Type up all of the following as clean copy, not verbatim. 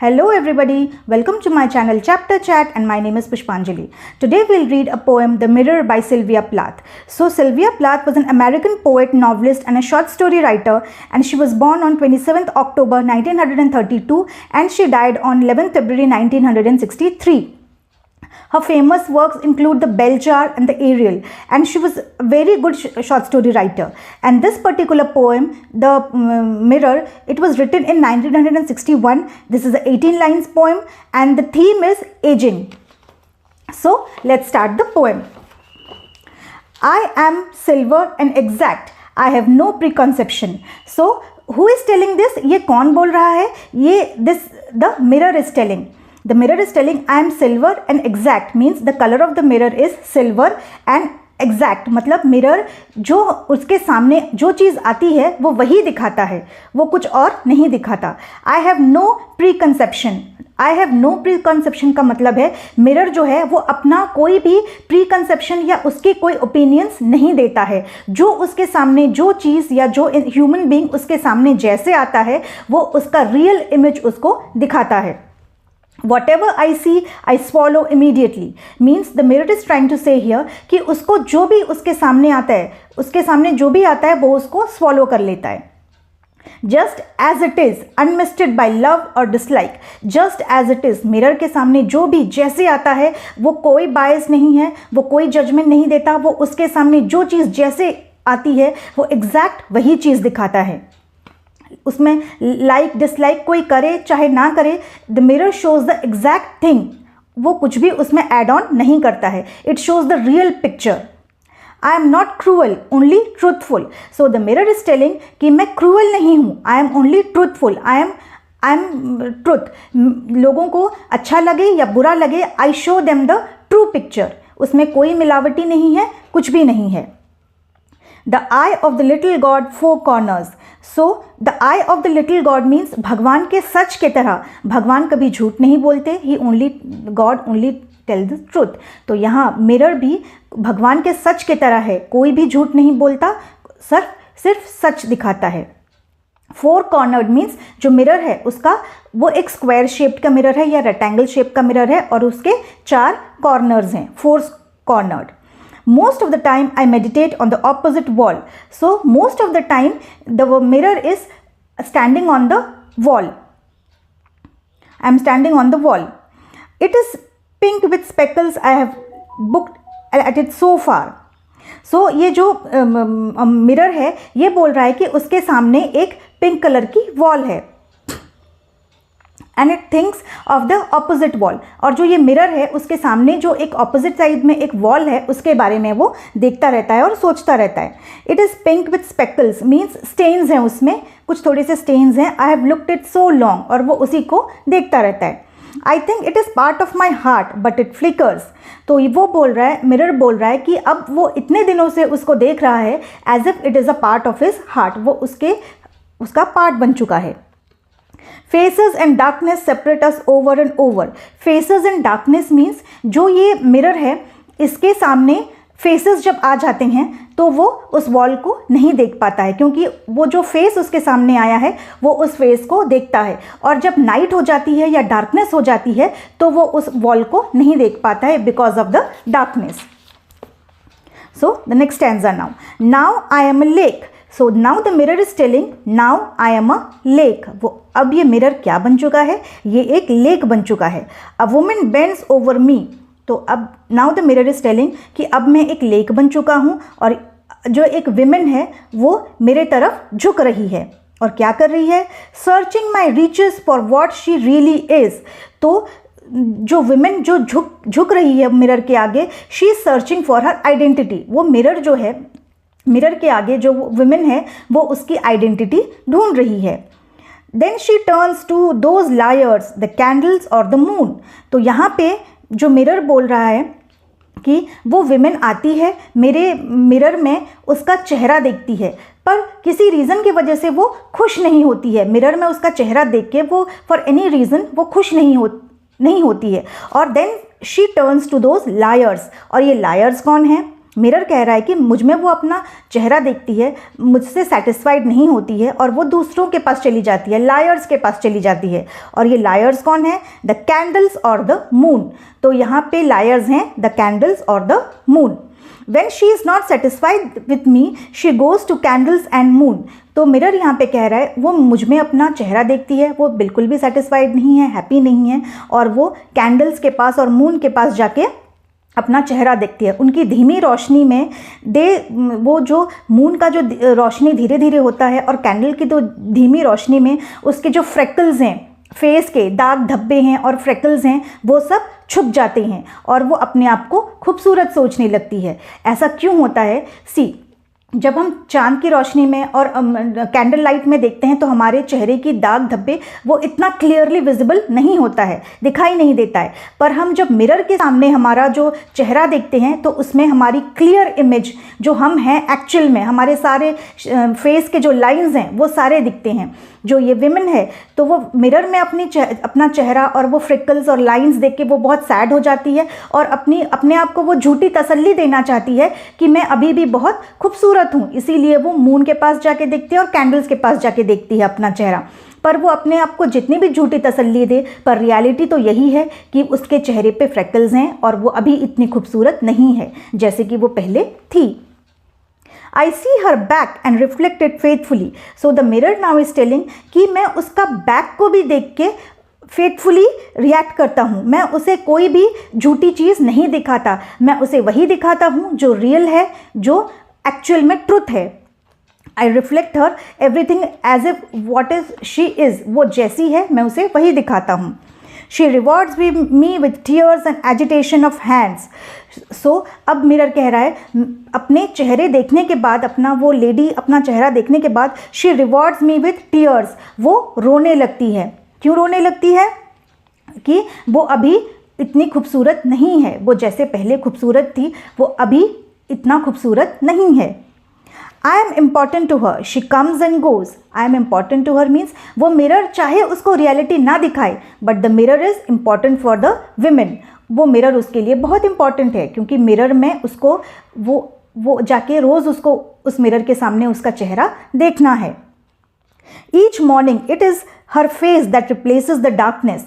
Hello everybody, welcome to my channel Chapter Chat and my name is Pushpanjali. Today we'll read a poem The Mirror by Sylvia Plath. So Sylvia Plath was an American poet, novelist and a short story writer, and she was born on 27th October 1932 and she died on 11th February 1963. Her famous works include The Bell Jar and The Ariel, and she was a very good short story writer. And this particular poem, The Mirror, it was written in 1961. This is an 18 lines poem and the theme is aging. So let's start the poem. I am silver and exact. I have no preconception. So who is telling this? ये कौन बोल रहा है? The mirror is telling. The mirror is telling I am silver and exact means the color of the mirror is silver and exact मतलब mirror जो उसके सामने जो चीज़ आती है वो वही दिखाता है, वो कुछ और नहीं दिखाता. I have no preconception. I have no preconception का मतलब है मिरर जो है वो अपना कोई भी प्रीकंसेप्शन या उसके कोई ओपिनियंस नहीं देता है. जो उसके सामने जो चीज़ या जो ह्यूमन बीइंग उसके सामने जैसे आता है वो उसका रियल इमेज उसको दिखाता है. Whatever I see, I swallow immediately. Means the mirror is trying to say here कि उसको जो भी उसके सामने आता है, उसके सामने जो भी आता है वो उसको swallow कर लेता है. Just as it is, unmisted by love or dislike. Just as it is, mirror के सामने जो भी जैसे आता है वो कोई बायस नहीं है, वो कोई जजमेंट नहीं देता, वो उसके सामने जो चीज़ जैसे आती है वो एग्जैक्ट वही चीज़ दिखाता है. उसमें लाइक डिसलाइक कोई करे चाहे ना करे, the mirror shows the exact thing. वो कुछ भी उसमें एड ऑन नहीं करता है. It shows the real picture. I am not cruel, only truthful. So the mirror is telling कि मैं क्रूअल नहीं हूँ, I am only truthful. I am truth. लोगों को अच्छा लगे या बुरा लगे, I show them the true picture. उसमें कोई मिलावटी नहीं है, कुछ भी नहीं है. The eye of the little God, four corners. So the eye of the little God means भगवान के सच के तरह. भगवान कभी झूठ नहीं बोलते. God only tell the truth. तो यहाँ मिरर भी भगवान के सच के तरह है. कोई भी झूठ नहीं बोलता, सिर्फ सच दिखाता है. फोर कॉर्नर्ड मीन्स जो मिरर है उसका वो एक स्क्वायर शेप्ड का मिरर है या रेक्टेंगल शेप का मिरर है और उसके 4 कॉर्नर्स हैं. 4 cornered. Most of the time I meditate on the opposite wall. So most of the time the mirror is standing on the wall. I am standing on the wall. It is pink with speckles. I have looked at it so far. So ये जो mirror है ये बोल रहा है कि उसके सामने एक पिंक कलर की वॉल है. And it thinks of the opposite wall. और जो ये मिरर है उसके सामने जो एक ऑपोजिट साइड में एक वॉल है उसके बारे में वो देखता रहता है और सोचता रहता है. It is pink with speckles means stains हैं, उसमें कुछ थोड़े से स्टेन्स हैं. I have looked it so long और वो उसी को देखता रहता है. I think it is part of my heart but it flickers. तो वो बोल रहा है, मिरर बोल रहा है कि अब वो इतने दिनों से उसको देख रहा है as if it is a part of his heart. वो उसका पार्ट बन चुका है. Faces and darkness separate us over and over. Faces and darkness means जो ये मिरर है इसके सामने फेसेस जब आ जाते हैं तो वो उस वॉल को नहीं देख पाता है क्योंकि वो जो फेस उसके सामने आया है वो उस फेस को देखता है. और जब नाइट हो जाती है या डार्कनेस हो जाती है तो वो उस वॉल को नहीं देख पाता है because of the darkness. So the next stanza now. Now I am a lake. So now the mirror is telling now I am a lake. वो अब ये मिरर क्या बन चुका है? ये एक लेक बन चुका है. A woman bends over me. तो अब now the mirror is telling कि अब मैं एक लेक बन चुका हूँ और जो एक विमेन है वो मेरे तरफ झुक रही है. और क्या कर रही है? Searching my reaches for what she really is. तो जो विमेन जो झुक रही है मिरर के आगे, she is searching for her identity. वो मिरर जो है, मिरर के आगे जो विमेन है वो उसकी आइडेंटिटी ढूंढ रही है. Then she turns to those liars the candles और द मून. तो यहाँ पे जो मिरर बोल रहा है कि वो विमेन आती है मेरे मिरर में, उसका चेहरा देखती है पर किसी रीज़न की वजह से वो खुश नहीं होती है. मिरर में उसका चेहरा देख के वो फॉर एनी रीज़न वो खुश नहीं होती है. और then she turns to those liars. और ये लायर्स कौन है? मिरर कह रहा है कि मुझ में वो अपना चेहरा देखती है, मुझसे सेटिस्फाइड नहीं होती है और वो दूसरों के पास चली जाती है, लायर्स के पास चली जाती है। और ये लायर्स कौन है? द कैंडल्स और द मून। तो यहाँ पे लायर्स हैं द कैंडल्स और the moon. When she is not satisfied with me, she goes to candles and moon। तो मिरर यहाँ पे कह रहा है वो मुझ में अपना चेहरा देखती है, वो बिल्कुल भी सेटिस्फाइड नहीं है, हैप्पी नहीं है, और वो कैंडल्स के पास और मून के पास जाके अपना चेहरा देखती है। उनकी धीमी रोशनी में वो जो मून का जो रोशनी धीरे धीरे होता है और कैंडल की तो धीमी रोशनी में उसके जो फ्रेकल्स हैं, फेस के दाग धब्बे हैं और फ्रेकल्स हैं, वो सब छुप जाते हैं और वो अपने आप को खूबसूरत सोचने लगती है। ऐसा क्यों होता है? सी, जब हम चांद की रोशनी में और कैंडल लाइट में देखते हैं तो हमारे चेहरे की दाग धब्बे वो इतना क्लियरली विजिबल नहीं होता है, दिखाई नहीं देता है। पर हम जब मिरर के सामने हमारा जो चेहरा देखते हैं तो उसमें हमारी क्लियर इमेज जो हम हैं एक्चुअल में, हमारे सारे फेस के जो लाइंस हैं वो सारे दिखते हैं। जो ये विमेन है तो वो मिरर में अपना चेहरा और वो फ्रिकल्स और लाइंस देख के वो बहुत सैड हो जाती है और अपने आप को वो झूठी तसल्ली देना चाहती है कि मैं अभी भी बहुत खूबसूरत हूँ। इसीलिए वो मून के पास जाके देखती है और कैंडल्स के पास जाके देखती है अपना चेहरा। पर वो अपने आप को जितनी भी झूठी तसल्ली दे, पर रियलिटी तो यही है कि उसके चेहरे पे फ्रेकल्स हैं और वो अभी इतनी खूबसूरत नहीं है जैसे कि वो पहले थी। I see her back and reflect it faithfully। So the mirror now is telling कि मैं उसका बैक को भी देख के फेथफुली रिएक्ट करता हूँ। मैं उसे कोई भी झूठी चीज़ नहीं दिखाता, मैं उसे वही दिखाता हूँ जो रियल है, जो एक्चुअल में ट्रुथ है। I reflect her everything as if what is she is। वो जैसी है मैं उसे वही दिखाता हूँ। She rewards me with tears and agitation of hands। So अब मिरर कह रहा है अपने चेहरे देखने के बाद, वो लेडी अपना चेहरा देखने के बाद she rewards me with tears। वो रोने लगती है। क्यों रोने लगती है? कि वो अभी इतनी खूबसूरत नहीं है, वो जैसे पहले खूबसूरत थी वो अभी इतना खूबसूरत नहीं है। I am important to her, she comes and goes। I am important to her means वो मिरर चाहे उसको रियलिटी ना दिखाए, but the mirror is important for the women। वो मिरर उसके लिए बहुत इंपॉर्टेंट है क्योंकि मिरर में उसको वो जाके रोज़ उसको उस मिरर के सामने उसका चेहरा देखना है। Each morning it is her face that replaces the darkness।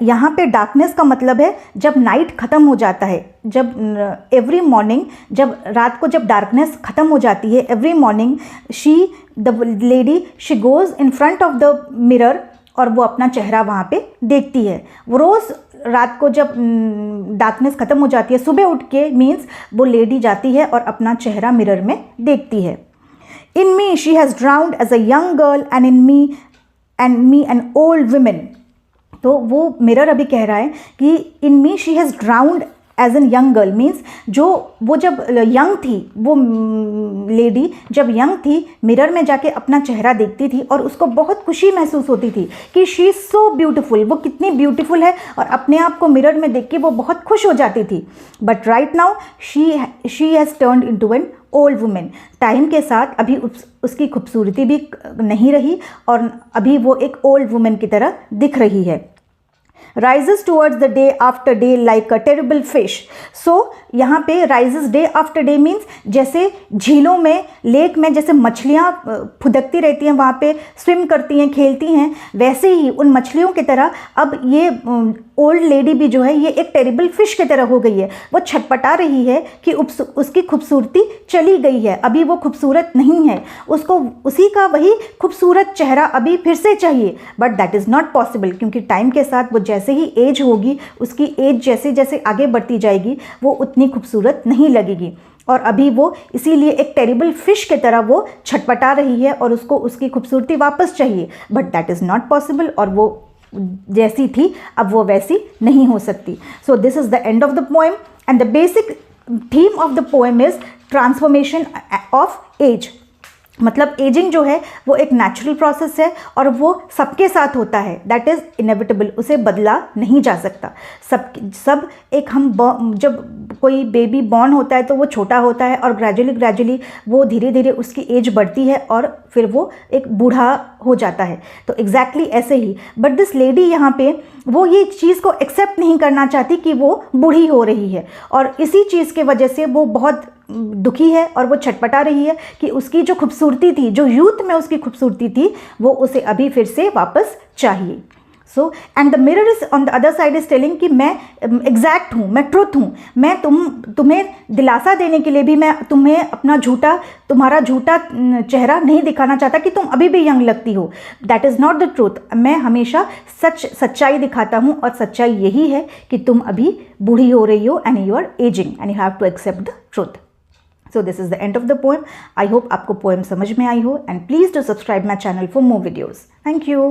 यहाँ पे डार्कनेस का मतलब है जब नाइट ख़त्म हो जाता है, जब एवरी मॉर्निंग, जब रात को जब डार्कनेस ख़त्म हो जाती है, every morning the lady she goes in front of the mirror और वो अपना चेहरा वहाँ पे देखती है। वो रोज़ रात को जब डार्कनेस ख़त्म हो जाती है, सुबह उठ के मीन्स वो लेडी जाती है और अपना चेहरा मिरर में देखती है। In me she has drowned as a young girl and in me an old woman. तो वो मिरर अभी कह रहा है कि in me she has drowned as an young girl means वो जब यंग थी, वो लेडी जब यंग थी मिरर में जाके अपना चेहरा देखती थी और उसको बहुत खुशी महसूस होती थी कि शी इज़ सो ब्यूटीफुल, वो कितनी ब्यूटीफुल है, और अपने आप को मिरर में देख के वो बहुत खुश हो जाती थी। But right now she has turned into an old women. Time के साथ अभी उसकी खूबसूरती भी नहीं रही और अभी वो एक ओल्ड वुमेन की तरह दिख रही है। rises towards the day after day like a terrible fish। so यहाँ पे rises day after day means जैसे झीलों में, लेक में जैसे मछलियाँ फुदकती रहती हैं, वहाँ पे स्विम करती हैं, खेलती हैं, वैसे ही उन मछलियों की तरह अब ये ओल्ड लेडी भी जो है ये एक टेरिबल फिश की तरह हो गई है। वो छटपटा रही है कि उसकी खूबसूरती चली गई है, अभी वो खूबसूरत नहीं है, उसको उसी का वही खूबसूरत चेहरा अभी फिर से चाहिए। But that is not possible क्योंकि टाइम के साथ वो जैसे ही एज होगी, उसकी एज जैसे जैसे आगे बढ़ती जाएगी वो उतनी खूबसूरत नहीं लगेगी और अभी वो इसीलिए एक टेरिबल फिश की तरह वो छटपटा रही है और उसको उसकी खूबसूरती वापस चाहिए। But that is not possible और वो जैसी थी अब वो वैसी नहीं हो सकती। So this is the end of the poem and the basic theme of the poem is transformation of age. मतलब एजिंग जो है वो एक नेचुरल प्रोसेस है और वो सबके साथ होता है, दैट इज़ इनेविटेबल, उसे बदला नहीं जा सकता। सब एक हम जब कोई बेबी बॉर्न होता है तो वो छोटा होता है और ग्रेजुअली वो धीरे धीरे उसकी एज बढ़ती है और फिर वो एक बूढ़ा हो जाता है। तो एग्जैक्टली ऐसे ही बट दिस लेडी यहाँ पे वो ये चीज़ को एक्सेप्ट नहीं करना चाहती कि वो बूढ़ी हो रही है और इसी चीज़ के वजह से वो बहुत दुखी है और वो छटपटा रही है कि उसकी जो खूबसूरती थी, जो यूथ में उसकी खूबसूरती थी, वो उसे अभी फिर से वापस चाहिए। So and the mirror is on the other side is telling कि मैं एग्जैक्ट हूँ, मैं ट्रुथ हूँ, मैं तुम्हें दिलासा देने के लिए भी मैं तुम्हें तुम्हारा झूठा चेहरा नहीं दिखाना चाहता कि तुम अभी भी यंग लगती हो। That is not the truth. मैं हमेशा सच्चाई दिखाता हूँ और सच्चाई यही है कि तुम अभी बूढ़ी हो रही हो and you are ageing and you have to accept the truth. So this is the end of the poem. I hope आपको poem समझ में आई हो, and please do subscribe my channel for more videos. Thank you.